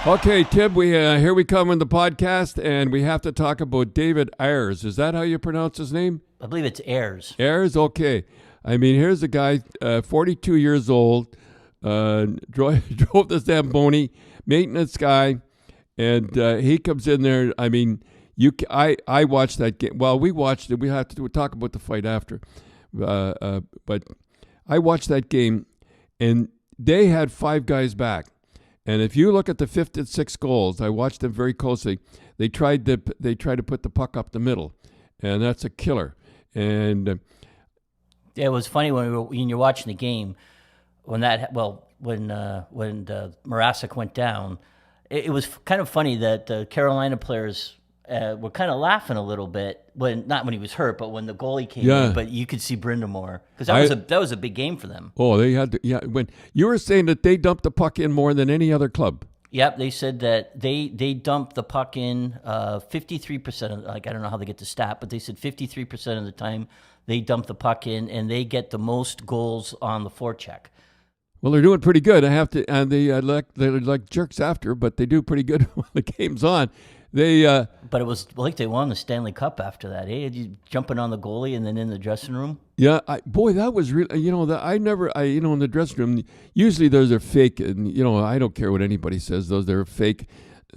Okay, Tib, here we come in the podcast, and we have to talk about David Ayres. Is that how you pronounce his name? I believe it's Ayres. Ayres, okay. I mean, here's a guy, 42 years old, drove the Zamboni, maintenance guy, and he comes in there. I mean, I watched that game. Well, we watched it. We'll talk about the fight after. But I watched that game, and they had 5 guys back. And if you look at the 5th and 6th goals, I watched them very closely. They tried to put the puck up the middle, and that's a killer. And it was funny when you're watching the game when Mrazek went down. It was kind of funny that the Carolina players were kind of laughing a little bit not when he was hurt, but when the goalie came in. But you could see Brindamore because that was a big game for them. Oh, they had to. Yeah, when you were saying that they dumped the puck in more than any other club. Yep, they said that they dumped the puck in 53% of, I don't know how they get the stat, but they said 53% of the time they dump the puck in, and they get the most goals on the forecheck. Well, they're doing pretty good. I have to, and they're like jerks after, but they do pretty good when the game's on. But it was like they won the Stanley Cup after that. Eh? You jumping on the goalie and then in the dressing room. Yeah, that was really. In the dressing room, usually those are fake, and I don't care what anybody says. They're fake.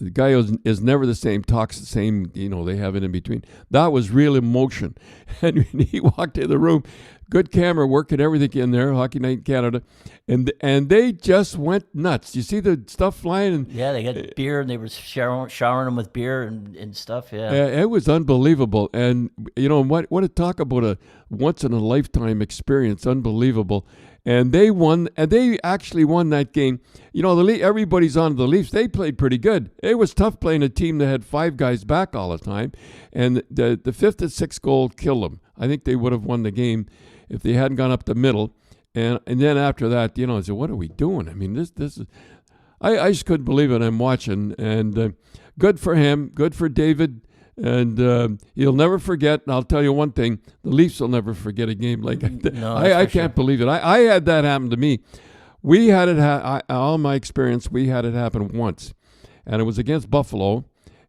The guy is never the same, talks the same. They have it in between. That was real emotion, and when he walked in the room, good camera work and everything in there, Hockey Night in Canada, and they just went nuts. You see the stuff flying? Yeah, they got beer, and they were showering them with beer and stuff. Yeah, it was unbelievable. And what a talk about a once in a lifetime experience, unbelievable. And they won, and they actually won that game. Everybody's on the Leafs. They played pretty good. It was tough playing a team that had 5 guys back all the time, and the 5th and 6th goal killed them. I think they would have won the game if they hadn't gone up the middle. And then after that, I said, what are we doing? I mean, this is, I just couldn't believe it. I'm watching, and good for him, good for David, and he'll never forget. And I'll tell you one thing: the Leafs will never forget a game like that. No, I can't believe it. I had that happen to me. We had it. All my experience, we had it happen once, and it was against Buffalo,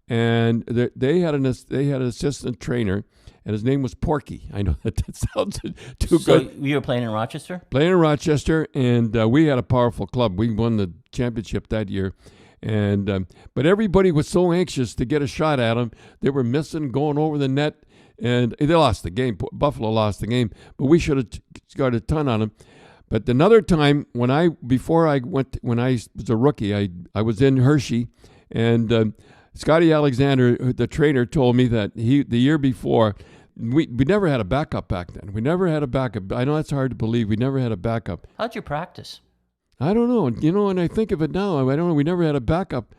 and they had an assistant trainer. And his name was Porky. I know that sounds too good. So you were playing in Rochester? Playing in Rochester, and we had a powerful club. We won the championship that year. And but everybody was so anxious to get a shot at him. They were missing, going over the net, and they lost the game. Buffalo lost the game, but we should have got a ton on them. But another time, when I was a rookie, I was in Hershey, and Scotty Alexander, the trainer, told me that the year before, we never had a backup back then. We never had a backup. I know that's hard to believe. We never had a backup. How'd you practice? I don't know. And I think of it now. I don't know. We never had a backup.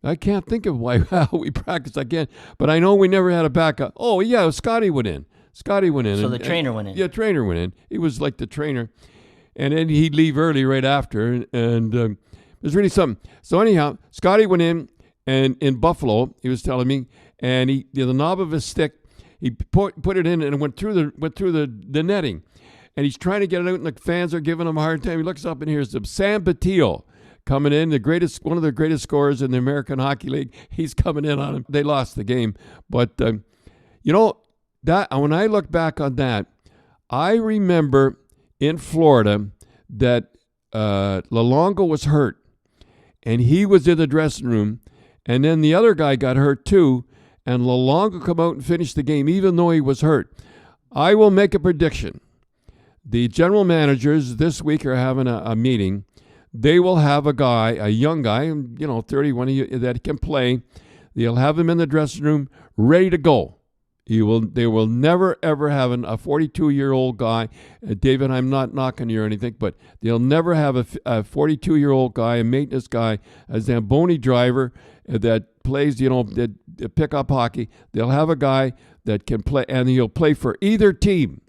I can't think of how we practiced. I can't. But I know we never had a backup. Oh, yeah, Scotty went in. So the trainer went in. Yeah, trainer went in. He was like the trainer. And then he'd leave early right after. And it was really something. So anyhow, Scotty went in. And in Buffalo, he was telling me, and the knob of his stick, he put it in and it went through the netting, and he's trying to get it out, and the fans are giving him a hard time. He looks up and here's Sam Batillo coming in, one of the greatest scorers in the American Hockey League. He's coming in on him. They lost the game, but that when I look back on that, I remember in Florida that Luongo was hurt, and he was in the dressing room. And then the other guy got hurt too, and Luongo come out and finish the game even though he was hurt. I will make a prediction. The general managers this week are having a meeting. They will have a young guy, 31, that can play. They'll have him in the dressing room ready to go. They will never, ever have a 42-year-old guy. David, I'm not knocking you or anything, but they'll never have a 42-year-old guy, a maintenance guy, a Zamboni driver that plays, that pickup hockey. They'll have a guy that can play, and he'll play for either team,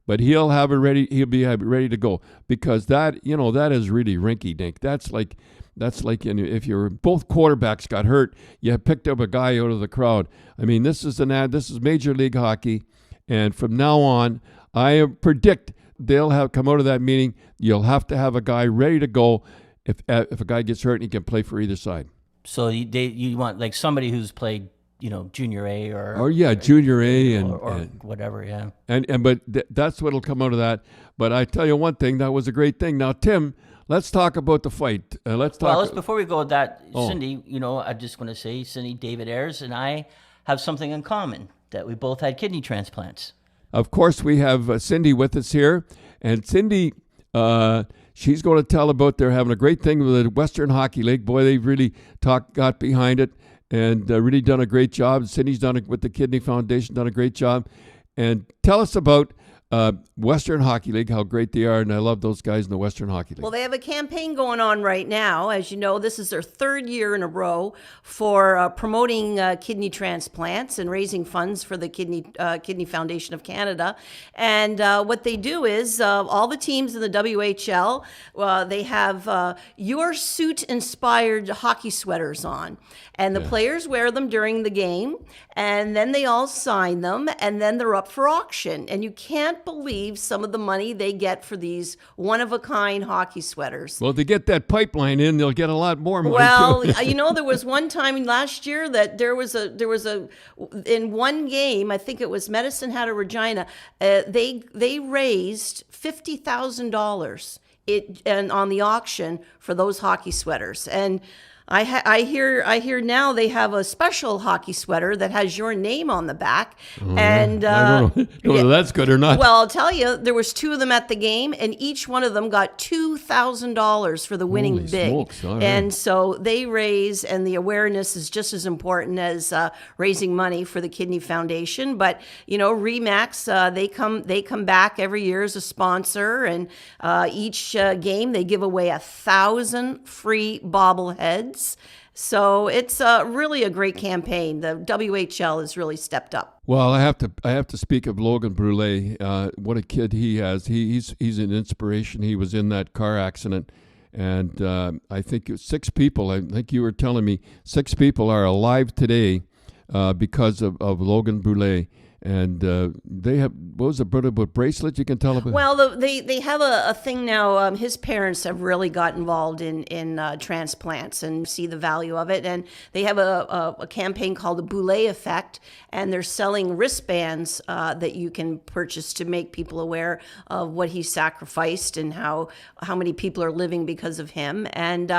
but he'll be ready to go, because that is really rinky-dink. That's like if your both quarterbacks got hurt, you picked up a guy out of the crowd. I mean, this is Major League Hockey, and from now on, I predict they'll come out of that meeting. You'll have to have a guy ready to go if a guy gets hurt and he can play for either side. So you want like somebody who's played, junior A junior A and whatever, yeah. But that's what'll come out of that. But I tell you one thing, that was a great thing. Now, Tim, let's talk about the fight. Before we go with that, Cindy, I just want to say, Cindy, David Ayres and I have something in common, that we both had kidney transplants. Of course, we have Cindy with us here, and Cindy, she's going to tell about they're having a great thing with the Western Hockey League. Boy, they've really got behind it and really done a great job. Cindy's done it with the Kidney Foundation, done a great job. And tell us about Western Hockey League, how great they are, and I love those guys in the Western Hockey League. Well, they have a campaign going on right now. As you know, this is their third year in a row for promoting kidney transplants and raising funds for the Kidney Foundation of Canada. And what they do is all the teams in the WHL, they have your suit-inspired hockey sweaters on. And the players wear them during the game, and then they all sign them, and then they're up for auction. And you can't believe some of the money they get for these one-of-a-kind hockey sweaters. Well, if they get that pipeline in, they'll get a lot more money. Well, there was one time last year that there was in one game, I think it was Medicine Hat or Regina, they raised $50,000 on the auction for those hockey sweaters. And I hear now they have a special hockey sweater that has your name on the back, and I don't know whether that's good or not. Well, I'll tell you, there was two of them at the game, and each one of them got $2,000 for the winning Holy bid. Smokes, all right. And so they raise, and the awareness is just as important as raising money for the Kidney Foundation. But Remax, they come back every year as a sponsor, and each game they give away 1,000 free bobbleheads. So it's really a great campaign. The WHL has really stepped up. Well, I have to speak of Logan Brule. What a kid he has. He's an inspiration. He was in that car accident, and I think 6 people. I think you were telling me 6 people are alive today because of Logan Brule. And they have, what was it, about bracelet you can tell about? Well, they have a thing now. His parents have really got involved in transplants and see the value of it. And they have a campaign called the Boulay Effect, and they're selling wristbands that you can purchase to make people aware of what he sacrificed and how many people are living because of him. And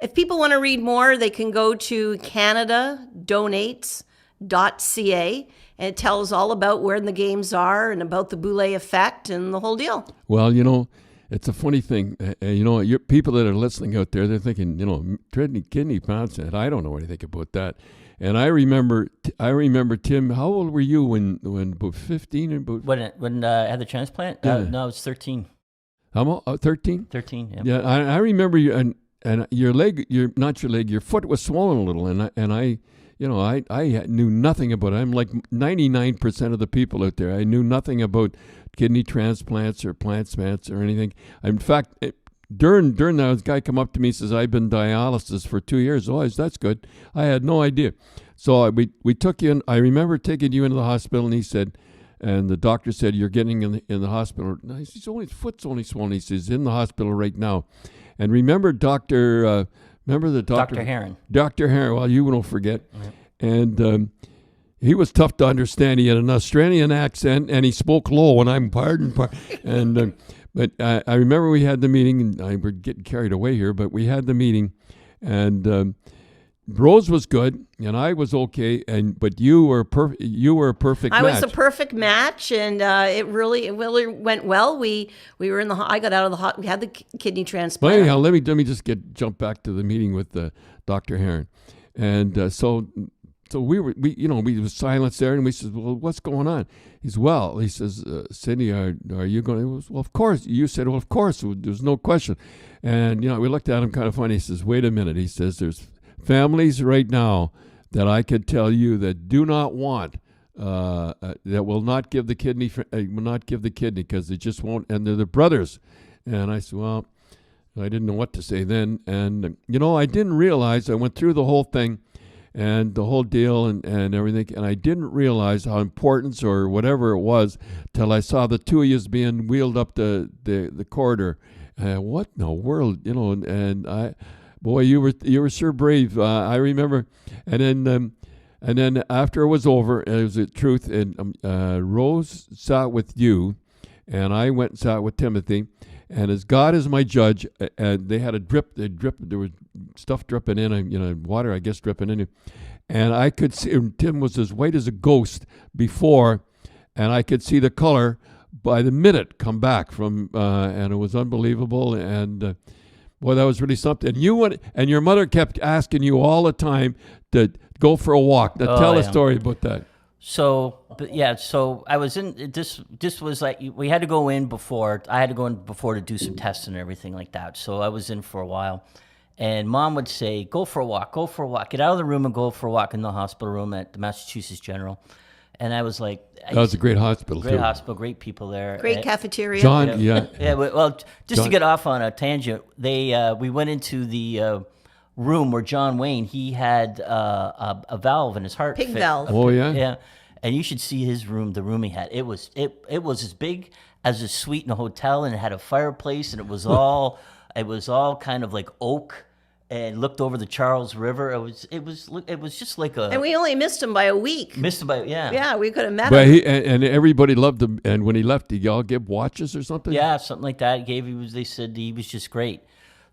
if people want to read more, they can go to CanadaDonates.ca. And it tells all about where the games are and about the Boulay Effect and the whole deal. Well, it's a funny thing. Your people that are listening out there, they're thinking, kidney transplant. I don't know anything about that. And I remember, Tim, how old were you when about 15 or about? When I had the transplant? Yeah. No, I was 13. How old? 13? 13, yeah. Yeah, I remember you, and your leg, your foot was swollen a little, and I knew nothing about it. I'm like 99% of the people out there. I knew nothing about kidney transplants or transplants or anything. In fact, during that, this guy come up to me and says, I've been dialysis for 2 years. Oh, that's good. I had no idea. So we took you in. I remember taking you into the hospital, and he said, and the doctor said, you're getting in the hospital. His foot's only swollen. He says, in the hospital right now. And remember Dr. Heron. Dr. Heron, well, you won't forget. Right. And he was tough to understand. He had an Australian accent, and he spoke low, and I'm pardon. And but I remember we had the meeting, and we're getting carried away here, but we had the meeting, and Rose was good, and I was okay, but you were perfect. You were a perfect match. I was a perfect match, and it really went well. We were in the. I got out of the. We had the kidney transplant. Well, anyhow, let me just jump back to the meeting with Dr. Heron, and so we was silence there, and we said, well, what's going on? He says, Cindy, are you going? Well, of course. You said, well, of course. There's no question. And we looked at him kind of funny. He says, wait a minute. He says, there's families right now that I could tell you that do not want, that will not give the kidney, because they just won't, and they're the brothers. And I said, well, I didn't know what to say then. And, I didn't realize, I went through the whole thing and the whole deal and everything, and I didn't realize how important or whatever it was till I saw the two of you being wheeled up the corridor. What in the world, Boy, you were sure brave. I remember, and then after it was over, it was the truth. And Rose sat with you, and I went and sat with Timothy. And as God is my judge, and they had a drip. There was stuff dripping in, water, I guess, dripping in. And I could see Tim was as white as a ghost before, and I could see the color by the minute come back from, and it was unbelievable. And boy, that was really something. And you went, and your mother kept asking you all the time to go for a walk. Now, tell a story about that. So I was in this was like, we had to go in before. I had to go in before to do some tests and everything like that. So I was in for a while. And Mom would say, go for a walk, get out of the room and go for a walk in the hospital room at the Massachusetts General. And I was like... That was a great hospital, Great hospital, great people there. Great cafeteria. John, Yeah, well, just to get off on a tangent, we went into the room where John Wayne, he had a valve in his heart. Pig valve. Oh, yeah? Yeah. And you should see his room, the room he had. It was as big as a suite in a hotel, and it had a fireplace, and it was all kind of like oak, and looked over the Charles River. It was just like a. And we only missed him by a week. Yeah, we could have met but him. And everybody loved him. And when he left, did y'all give watches or something? Yeah, something like that. They said he was just great.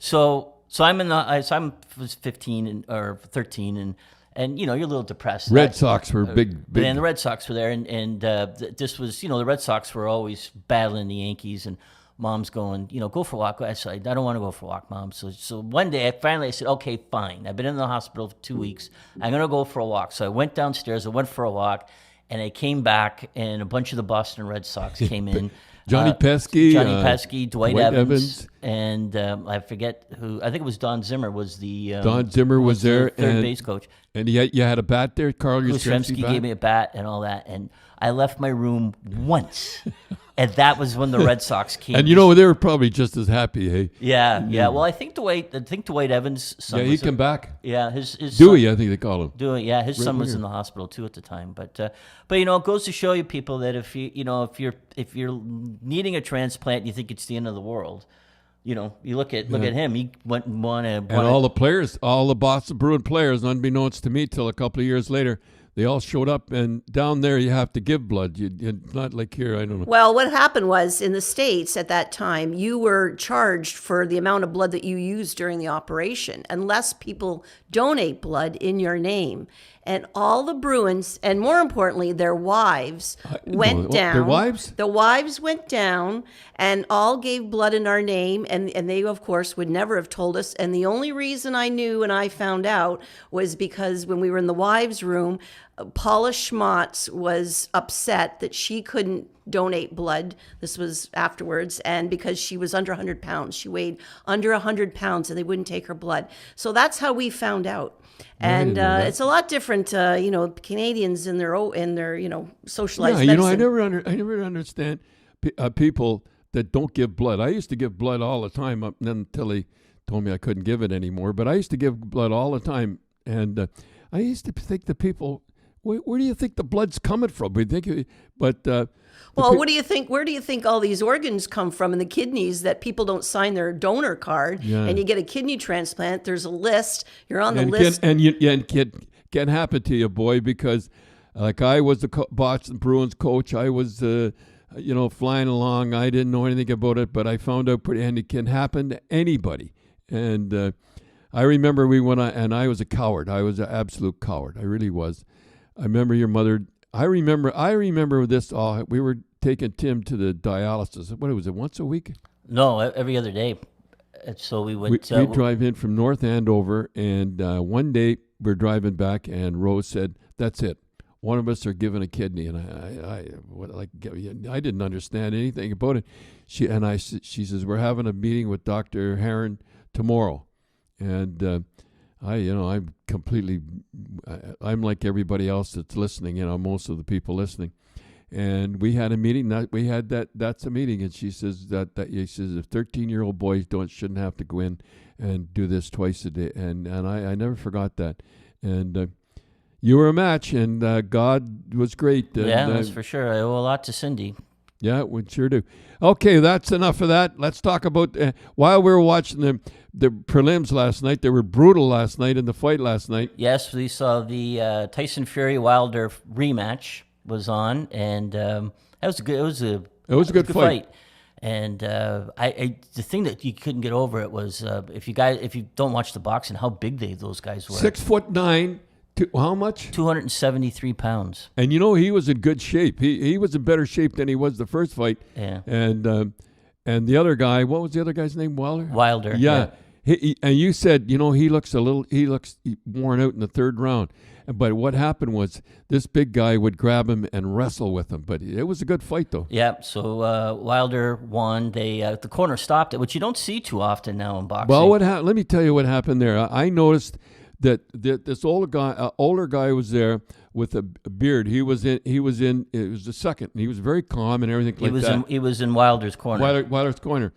So I was 15 or 13, and you're a little depressed. Red Sox were big. And the Red Sox were there, and this was, the Red Sox were always battling the Yankees, and Mom's going, go for a walk. I said, I don't want to go for a walk, Mom. So one day, I said, okay, fine. I've been in the hospital for 2 weeks. I'm going to go for a walk. So I went downstairs, I went for a walk, and I came back, and a bunch of the Boston Red Sox came in. Johnny Pesky, Dwight Evans, and I forget who. I think it was Don Zimmer was the Don Zimmer was there, third base coach. And you had a bat there, Carl Yastrzemski gave me a bat and all that, and I left my room once, and that was when the Red Sox came. And they were probably just as happy, hey? Yeah. Well, I think Dwight Evans' son. Yeah, he came back. Yeah, his Dewey, son, I think they call him. Dewey, yeah, his son was in the hospital too at the time. But it goes to show you people that if you're needing a transplant, you think it's the end of the world. You look at him. He went and won and all the players, all the Boston Bruin players, unbeknownst to me, till a couple of years later, they all showed up. And down there, you have to give blood. You not like here. I don't know. Well, what happened was in the States at that time, you were charged for the amount of blood that you used during the operation, unless people donate blood in your name. And all the Bruins, and more importantly, their wives went down. Their wives? The wives went down and all gave blood in our name. And they, of course, would never have told us. And the only reason I knew and I found out was because when we were in the wives' room, Paula Schmatz was upset that she couldn't donate blood. This was afterwards. And because she was under 100 pounds, she weighed under 100 pounds and they wouldn't take her blood. So that's how we found out. And it's a lot different, Canadians in their socialized medicine. I never understand people that don't give blood. I used to give blood all the time until they told me I couldn't give it anymore. But I used to give blood all the time, and I used to think the people, where do you think the blood's coming from? What do you think? Where do you think all these organs come from in the kidneys that people don't sign their donor card? Yeah. And you get a kidney transplant. There's a list. You're on the list. It can happen to you, boy, because like I was the Boston Bruins coach. I was, flying along. I didn't know anything about it, but I found out and it can happen to anybody. And I remember we went on, and I was a coward. I was an absolute coward. I really was. I remember your mother. I remember this. We were taking Tim to the dialysis. What was it? Once a week? No, every other day. So we would. We drive in from North Andover, and one day we're driving back, and Rose said, "That's it. One of us are given a kidney." And I didn't understand anything about it. She says, "We're having a meeting with Dr. Heron tomorrow," and. I'm completely, I'm like everybody else that's listening, most of the people listening. And we had a meeting, that's a meeting. And she says she says if 13-year-old boys shouldn't have to go in and do this twice a day. And I never forgot that. And you were a match, and God was great. Yeah, that's for sure. I owe a lot to Cindy. Yeah, we sure do. Okay, that's enough of that. Let's talk about, while we were watching the prelims last night. They were brutal last night in the fight last night. Yes, we saw the Tyson Fury Wilder rematch was on, and that was good. It was a good fight. And I the thing that you couldn't get over it was if you don't watch the boxing, how big those guys were. 6'9". How much? 273 pounds. And he was in good shape. He was in better shape than he was the first fight. Yeah. And the other guy, what was the other guy's name? Wilder. Yeah. And you said, he looks worn out in the third round. But what happened was this big guy would grab him and wrestle with him. But it was a good fight, though. Yeah. So Wilder won. The corner stopped it, which you don't see too often now in boxing. Well, let me tell you what happened there. I noticed that this older guy was there with a beard. It was the second. And he was very calm and everything that. He was in Wilder's corner. Wilder's corner.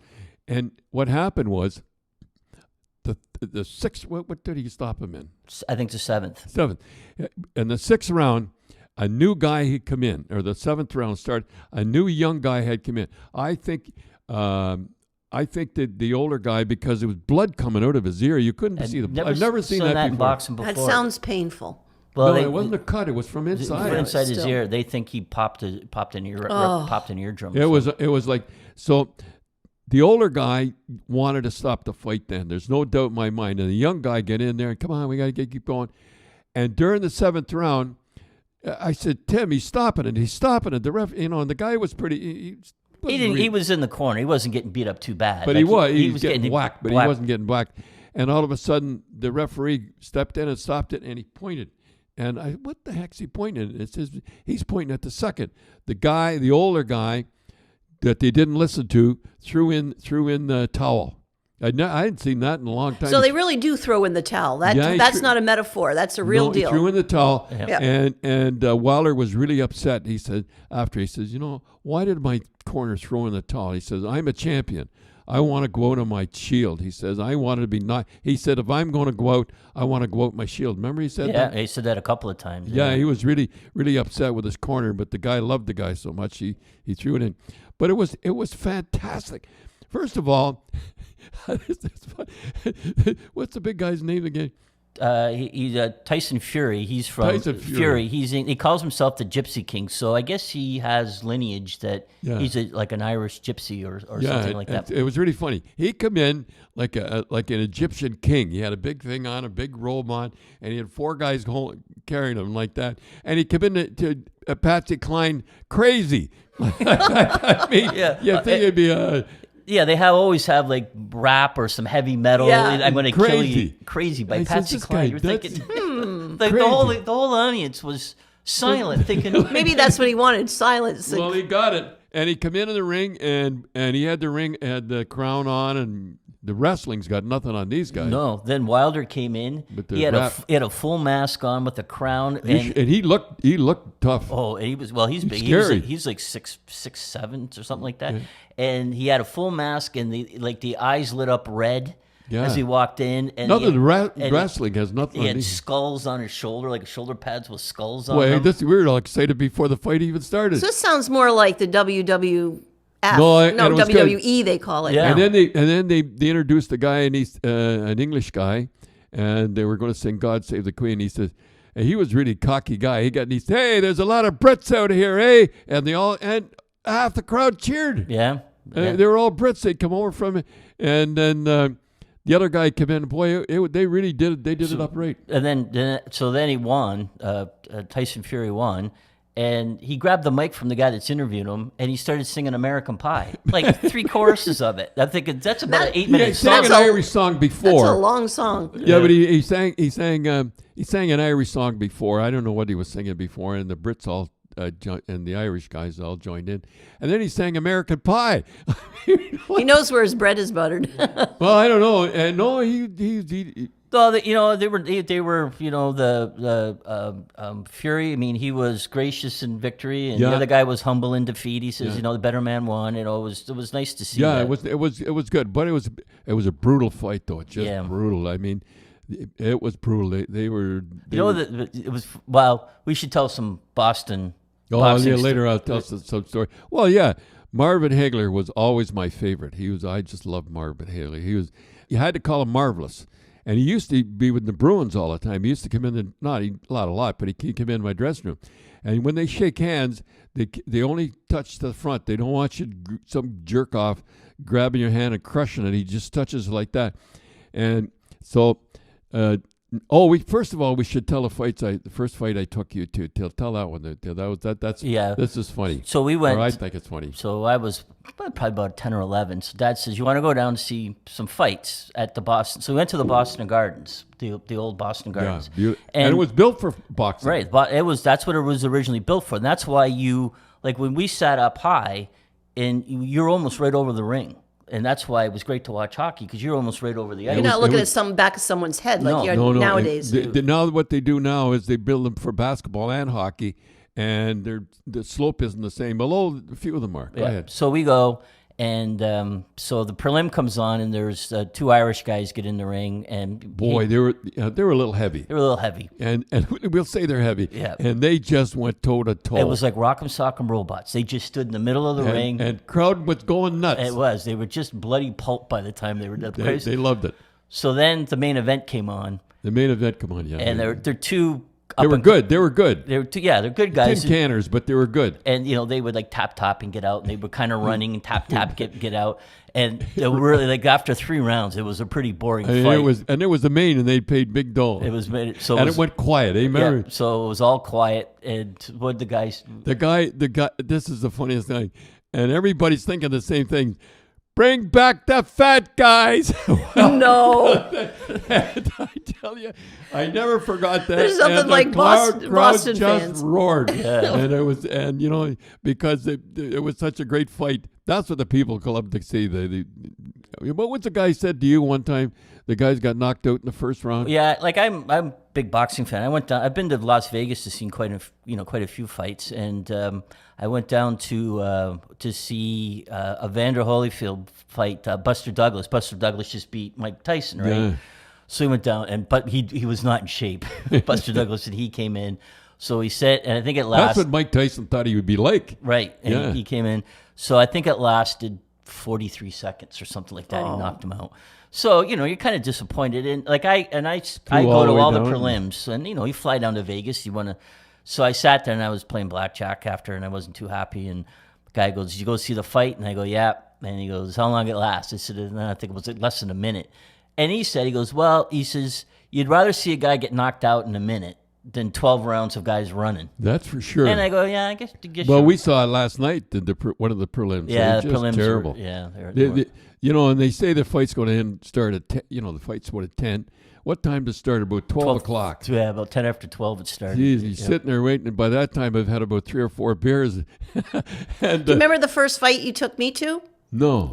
And what happened was the sixth. What did he stop him in? I think the seventh. In the sixth round, a new guy had come in, or the seventh round started. A new young guy had come in. I think that the older guy, because there was blood coming out of his ear, you couldn't see the blood. I've never seen that in boxing before. That sounds painful. Well, it wasn't a cut; it was from inside. From inside his ear. They think he popped an eardrum. It was like so. The older guy wanted to stop the fight then. There's no doubt in my mind. And the young guy get in there and, come on, we got to keep going. And during the seventh round, I said, Tim, he's stopping it. He's stopping it. The ref, and the guy was pretty. He was in the corner. He wasn't getting beat up too bad. But he was getting whacked, but he wasn't getting whacked. And all of a sudden, the referee stepped in and stopped it, and he pointed. And what the heck's he pointing at? He's pointing at the second. The older guy, that they didn't listen to, threw in the towel. I hadn't seen that in a long time. So they really do throw in the towel. That's not a metaphor. That's a real deal. He threw in the towel, yeah. and Wilder was really upset. He says, why did my corner throw in the towel? He says, I'm a champion. I want to go out on my shield. He says, I want to be not. He said, if I'm going to go out, I want to go out my shield. Remember he said that? Yeah, he said that a couple of times. Yeah, he was really, really upset with his corner, but the guy loved the guy so much he threw it in. But it was fantastic. First of all, what's the big guy's name again? He's Tyson Fury. He's from Tyson Fury. He calls himself the Gypsy King. So I guess he has lineage that he's like an Irish gypsy or something like that. It was really funny. He come in like an Egyptian king. He had a big thing on, a big robe on, and he had four guys carrying him like that. And he come in to Patsy Cline crazy. I mean, you think it'd be a... Yeah, they always have like rap or some heavy metal. Yeah. I'm going to kill you, crazy by Patsy Cline. You're thinking the whole audience was silent, thinking maybe that's what he wanted, silence. Well, he got it, and he come into the ring, and he had the crown on, and the wrestling's got nothing on these guys. No, then Wilder came in. He had a full mask on with a crown, and he looked tough. Oh, and he's big. Scary. He's like 6'7" or something like that. Yeah. And he had a full mask, and the eyes lit up red as he walked in. And wrestling has nothing. He had skulls on his shoulder, like shoulder pads with skulls on them. We were all excited before the fight even started. So this sounds more like the WWF. WWE they call it. Yeah. And then they introduced a guy, and he's an English guy, and they were going to sing "God Save the Queen." He says, and he was really a cocky guy. He said, "Hey, there's a lot of Brits out here, eh?" And half the crowd cheered. Yeah. They were all Brits. They'd come over from it, and then the other guy came in. Boy, they really did it. They did it upright. And then he won. Tyson Fury won. And he grabbed the mic from the guy that's interviewing him, and he started singing American Pie, like 3 choruses of it. I'm thinking that's about an 8-minute song. He sang an Irish song before. That's a long song. Yeah, but he sang an Irish song before. I don't know what he was singing before, and the Brits all and the Irish guys all joined in, and then he sang American Pie. He knows where his bread is buttered. Well, I don't know, and no, he Well, they were the Fury. I mean, he was gracious in victory, and the other guy was humble in defeat. He says, the better man won. It was nice to see. Yeah, that. it was good, but it was a brutal fight though. Just brutal. I mean, it was brutal. They were. It was. Well, we should tell some Boston. Later I'll tell some story. Well, yeah, Marvin Hagler was always my favorite. I just loved Marvin Hagler. You had to call him Marvelous. And he used to be with the Bruins all the time. He used to come in, not a lot, but he'd come in my dressing room. And when they shake hands, they only touch the front. They don't want you, some jerk off, grabbing your hand and crushing it. He just touches like that. And so, first of all, we should tell the first fight I took you to. Tell that one. This is funny. So we went. Or I think it's funny. So I was probably about 10 or 11. So Dad says, you want to go down to see some fights at the Boston. So we went to the Boston Gardens, the old Boston Gardens. Yeah, and it was built for boxing. Right. But that's what it was originally built for. And that's why when we sat up high, and you're almost right over the ring. And that's why it was great to watch hockey, because you're almost right over the ice. You're not looking at some back of someone's head like you're nowadays. Now what they do now is they build them for basketball and hockey, and the slope isn't the same. Although a few of them are. Go ahead. So we go, and so the prelim comes on, and there's two Irish guys get in the ring, and they were a little heavy. They were a little heavy, and we'll say they're heavy. Yeah. And they just went toe to toe. It was like Rock'em Sock'em Robots. They just stood in the middle of the ring, and crowd was going nuts. It was. They were just bloody pulp by the time they were done. They loved it. So then the main event came on. Yeah. And they're two. They were good. They're good guys. Tin canners, but they were good. And they would like tap and get out, and they were kind of running and tap get out. And they were really like after 3 rounds, it was a pretty boring fight. It was the main, and they paid big dough. It went quiet. Remember? Yeah, so it was all quiet. And what the guys? The guy. This is the funniest thing, and everybody's thinking the same thing. Bring back the fat guys. No. And I tell you, I never forgot that. There's something like Boston just fans. Roared. Yeah. And because it was such a great fight. That's what the people love to see. What was the guy said to you one time? The guys got knocked out in the first round. Yeah, like I'm a big boxing fan. I went down. I've been to Las Vegas to see quite a few fights, and I went down to see Evander Holyfield fight Buster Douglas. Buster Douglas just beat Mike Tyson, right? Yeah. So he went down, but he was not in shape. Buster Douglas, and he came in. So he said, and I think it lasted. That's what Mike Tyson thought he would be like. Right, and he came in. So I think it lasted 43 seconds or something like that. He knocked him out. So, you're kind of disappointed. And like I go to all the prelims, and you fly down to Vegas, so I sat there and I was playing blackjack after, and I wasn't too happy. And the guy goes, "Did you go see the fight?" And I go, "Yeah." And he goes, "How long it last?" I said, "I think it was less than a minute." And he says, "Well," he says, "you'd rather see a guy get knocked out in a minute than 12 rounds of guys running." That's for sure. And I go, "Yeah, I guess." Well, we saw it last night, one of the prelims. Yeah, the prelims terrible. And they say the fight's going to start at 10. The fight's at 10. What time does it start? About 12 o'clock. Yeah, about 10 after 12 it started. Jeez, he's sitting there waiting, and by that time I've had about 3 or 4 beers. And, do you remember the first fight you took me to? No.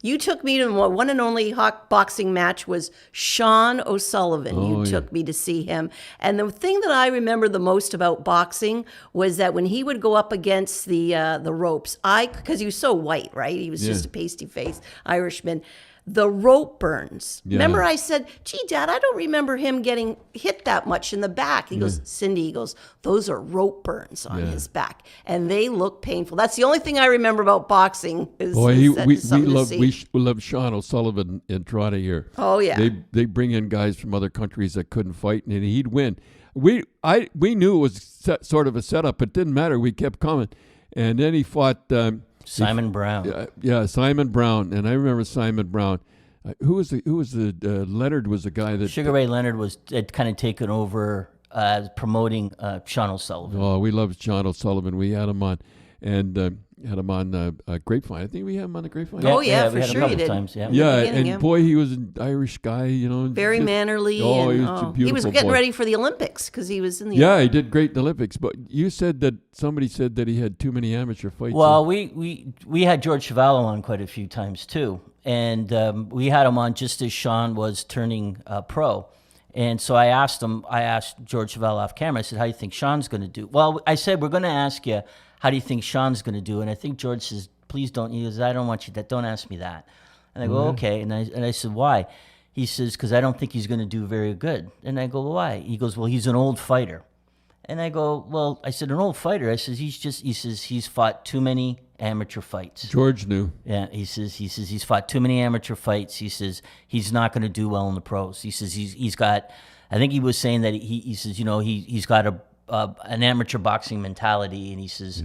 You took me to one and only boxing match was Sean O'Sullivan. Took me to see him. And the thing that I remember the most about boxing was that when he would go up against the ropes, because he was so white, right? He was just a pasty-faced Irishman. The rope burns. Yeah. Remember I said, "Gee, Dad, I don't remember him getting hit that much in the back." He goes, "Cindy," "those are rope burns on his back, and they look painful." That's the only thing I remember about boxing. We love Sean O'Sullivan in Toronto here. Oh yeah, they bring in guys from other countries that couldn't fight, and he'd win. We knew it was sort of a setup, but it didn't matter. We kept coming, and then he fought. Simon Brown. Simon Brown, and I remember Simon Brown. Who was the Leonard was the guy that Sugar Ray Leonard had kind of taken over promoting Sean O'Sullivan. Oh, we loved Sean O'Sullivan. We had him on, and Grapevine. I think we had him on the Grapevine. For we had sure him you did. Times, boy, he was an Irish guy, very mannerly. He was a beautiful He was getting boy. ready for the Olympics because he was in the Olympics. He did great in the Olympics. But you said that somebody said that he had too many amateur fights. Well, we had George Chuvalo on quite a few times too, and we had him on just as Sean was turning pro. And so I asked George Chuvalo off camera. I said, "How do you think Sean's going to do?" Well, I said, "We're going to ask you, how do you think Sean's going to do?" And I think George says, "Please don't." He goes, "I don't want you that. Don't ask me that." And I go, "Okay." And I said, "Why?" He says, "Because I don't think he's going to do very good." And I go, "Well, why?" He goes, "Well, he's an old fighter." And I go, "Well," I said, "an old fighter." I said, he says he's fought too many amateur fights. George knew. Yeah, he says he's fought too many amateur fights. He says he's not going to do well in the pros. He says he's got. I think he was saying that he says he's got an amateur boxing mentality, and he says.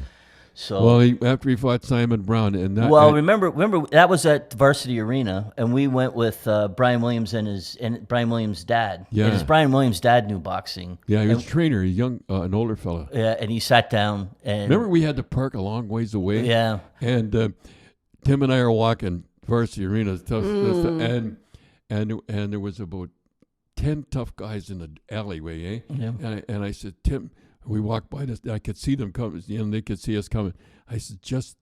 So Well, after he fought Simon Brown, and that, remember that was at Varsity Arena, and we went with Brian Williams and Brian Williams' dad. Yeah. And his Brian Williams' dad knew boxing. Yeah, he was a trainer, an older fellow. Yeah, and he sat down and Remember, we had to park a long ways away. Yeah. And Tim and I are walking Varsity Arena, and there was about 10 tough guys in the alleyway, eh? Yeah. And I said, Tim. We walked by this. I could see them coming. They could see us coming. I said, just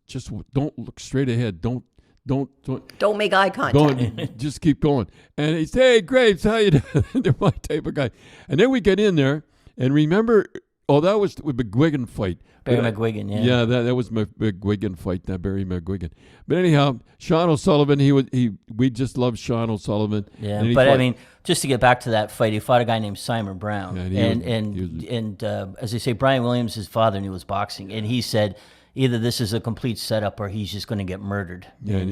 don't look straight ahead. Don't make eye contact. Don't just keep going. And he said, "Hey, Graves, how you doing?" They're my type of guy. And then we get in there, and remember, that was the McGuigan fight. Barry McGuigan, yeah. Yeah, that was my McGuigan fight. That Barry McGuigan. But anyhow, Sean O'Sullivan. We just loved Sean O'Sullivan. Yeah, but I mean, just to get back to that fight, he fought a guy named Simon Brown, and as they say, Brian Williams, his father knew was boxing, and he said either this is a complete setup or he's just going to get murdered. Yeah,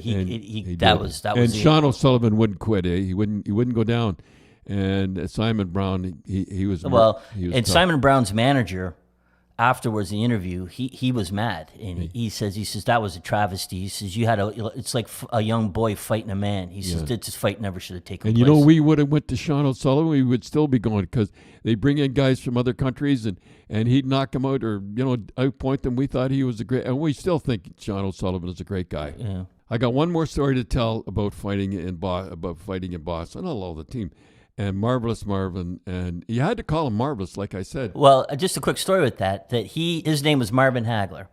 that was. And Sean O'Sullivan wouldn't quit. He wouldn't go down. And Simon Brown, he was well. He was and tough. Simon Brown's manager, afterwards the interview, he was mad, and he says that was a travesty. He says it's like a young boy fighting a man. He says this fight never should have taken place. And we would have went to Sean O'Sullivan, we would still be going because they bring in guys from other countries and he'd knock them out or outpoint them. We thought he was and we still think Sean O'Sullivan is a great guy. Yeah. I got one more story to tell about fighting in Boston. I love the team. And Marvelous Marvin, and you had to call him Marvelous, like I said. Well, just a quick story with that his name was Marvin Hagler,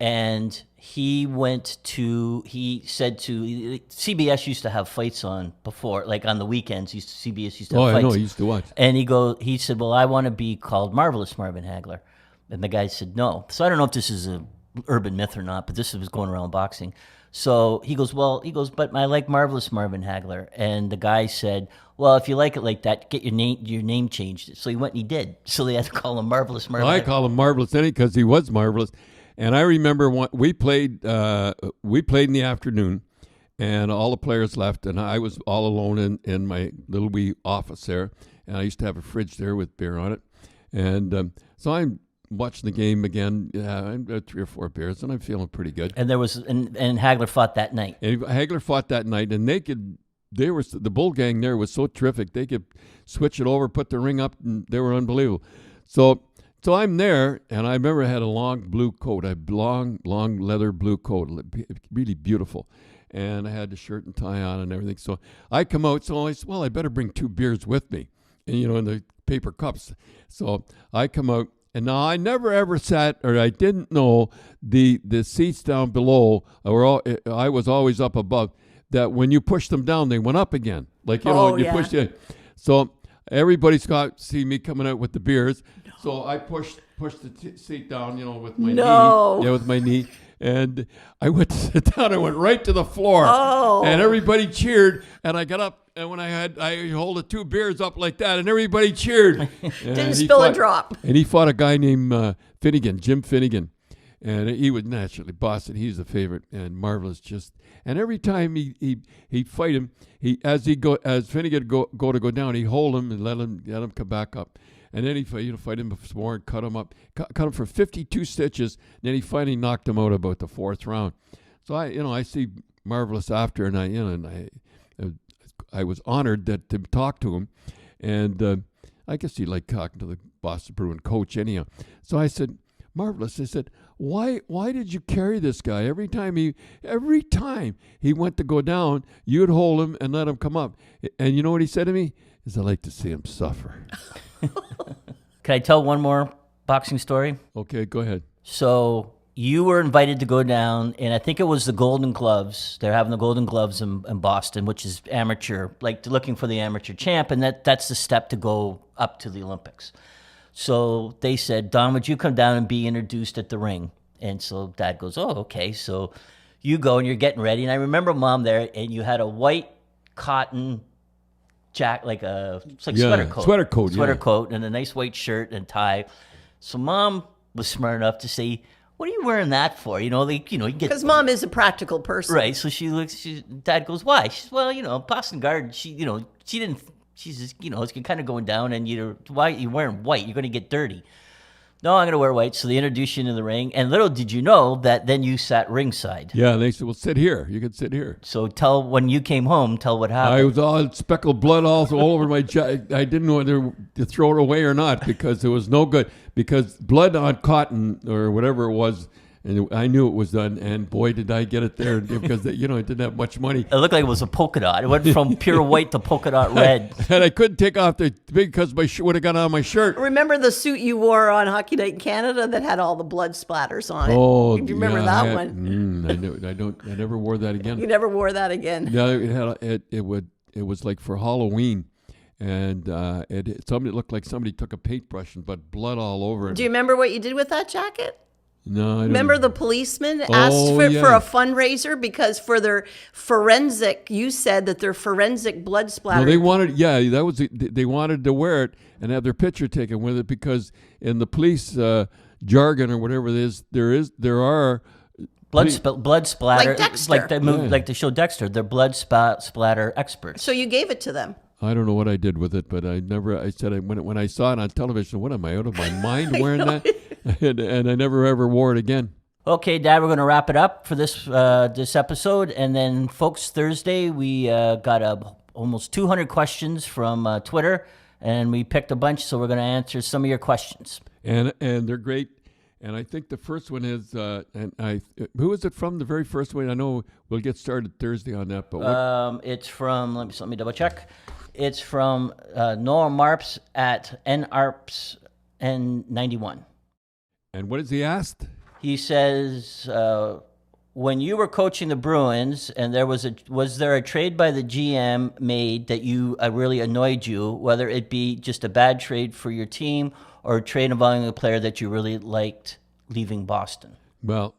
and he said to CBS used to have fights on before, like on the weekends. CBS used to have fights. I know, I used to watch. And he said, well, I want to be called Marvelous Marvin Hagler. And the guy said no. So I don't know if this is an urban myth or not, but this was going around boxing. So he goes, but I like Marvelous Marvin Hagler. And the guy said, well, if you like it like that, get your name changed. So he went and he did. So they had to call him Marvelous Marvin. I call him Marvelous because he was marvelous. And I remember we played in the afternoon, and all the players left, and I was all alone in my little wee office there. And I used to have a fridge there with beer on it. And so I'm watching the game again. I'm 3 or 4 beers, and I'm feeling pretty good. And and Hagler fought that night. And Hagler fought that night, and the Bull Gang there was so terrific. They could switch it over, put the ring up, and they were unbelievable. So I'm there, and I remember I had a long blue coat, a long leather blue coat, really beautiful. And I had the shirt and tie on and everything. So I come out, so I said, well, I better bring 2 beers with me, and in the paper cups. So I come out, and now I never ever sat, or I didn't know the seats down below, I was always up above, that when you push them down, they went up again. Like, you push it. So everybody's got see me coming out with the beers. No. So I pushed the seat down, with my knee. Yeah, with my knee. And I went to sit down. I went right to the floor. Oh. And everybody cheered. And I got up, and when I hold the 2 beers up like that, and everybody cheered. Didn't spill a drop. And he fought a guy named Finnegan, Jim Finnegan. And he was naturally Boston. He's a favorite, and Marvelous and every time he'd fight him, as Finnegan go down, he'd hold him and let him come back up. And then he fight him some more and cut him up, cut him for 52 stitches. And then he finally knocked him out about the 4th round. So I see Marvelous after, and I was honored to talk to him, and I guess he liked talking to the Boston Bruin coach anyhow. So I said, Marvelous, I said, why did you carry this guy? Every time he went to go down, you'd hold him and let him come up. And you know what he said to me? Is I like to see him suffer. Can I tell one more boxing story? Okay, go ahead. So you were invited to go down, and I think it was the Golden Gloves. They're having the Golden Gloves in Boston, which is amateur, like looking for the amateur champ, and that's the step to go up to the Olympics. So they said, Don, would you come down and be introduced at the ring? And so Dad goes, oh, okay. So you go, and you're getting ready. And I remember Mom there, and you had a white cotton jacket, sweater coat. Sweater coat, and a nice white shirt and tie. So Mom was smart enough to say, what are you wearing that for? You know, you get Because Mom is a practical person. right. So Dad goes, why? She says, well, Boston Garden. She didn't. She's just, it's kind of going down, and why are you wearing white? You're going to get dirty. No, I'm going to wear white. So they introduced you into the ring, and little did you know that then you sat ringside. Yeah, they said, well, sit here. You can sit here. So when you came home, tell what happened. I was all speckled blood all over my jacket. I didn't know whether to throw it away or not because it was no good. Because blood on cotton or whatever it was, and I knew it was done. And boy, did I get it there because I didn't have much money. It looked like it was a polka dot. It went from pure white to polka dot red. And I couldn't take off the because my would have got on my shirt. Remember the suit you wore on Hockey Night in Canada that had all the blood splatters on it? Oh, do you remember that one? I never wore that again. You never wore that again. Yeah, it was like for Halloween, and somebody looked like somebody took a paintbrush and put blood all over it. Do you remember what you did with that jacket? No, I don't. Remember the policeman asked for a fundraiser because for their forensic, you said that their forensic blood splatter. No, they wanted, they wanted to wear it and have their picture taken with it because in the police jargon or whatever it is, there are blood splatter, like Dexter. Like the show Dexter. They're blood splatter experts. So you gave it to them. I don't know what I did with it, but I said when I saw it on television, what am I out of my mind wearing that? And I never ever wore it again. Okay, Dad, we're going to wrap it up for this episode. And then, folks, Thursday, we got almost 200 questions from Twitter, and we picked a bunch, so we're going to answer some of your questions. And they're great. And I think the first one is, who is it from, the very first one? I know we'll get started Thursday on that. But it's from, let me double check. It's from Noah Marps at NARPS N91. And what has he asked? He says, when you were coaching the Bruins, and was there a trade by the GM made that you really annoyed you, whether it be just a bad trade for your team or a trade involving a player that you really liked leaving Boston? Well,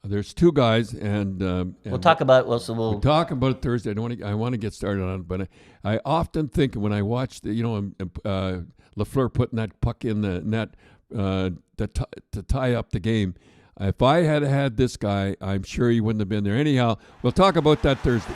there's two guys, and we'll talk about it. We'll talk about it Thursday. I want to get started on it, but I often think when I watch Lafleur putting that puck in the net to tie up the game, if I had had this guy, I'm sure he wouldn't have been there. Anyhow, we'll talk about that Thursday.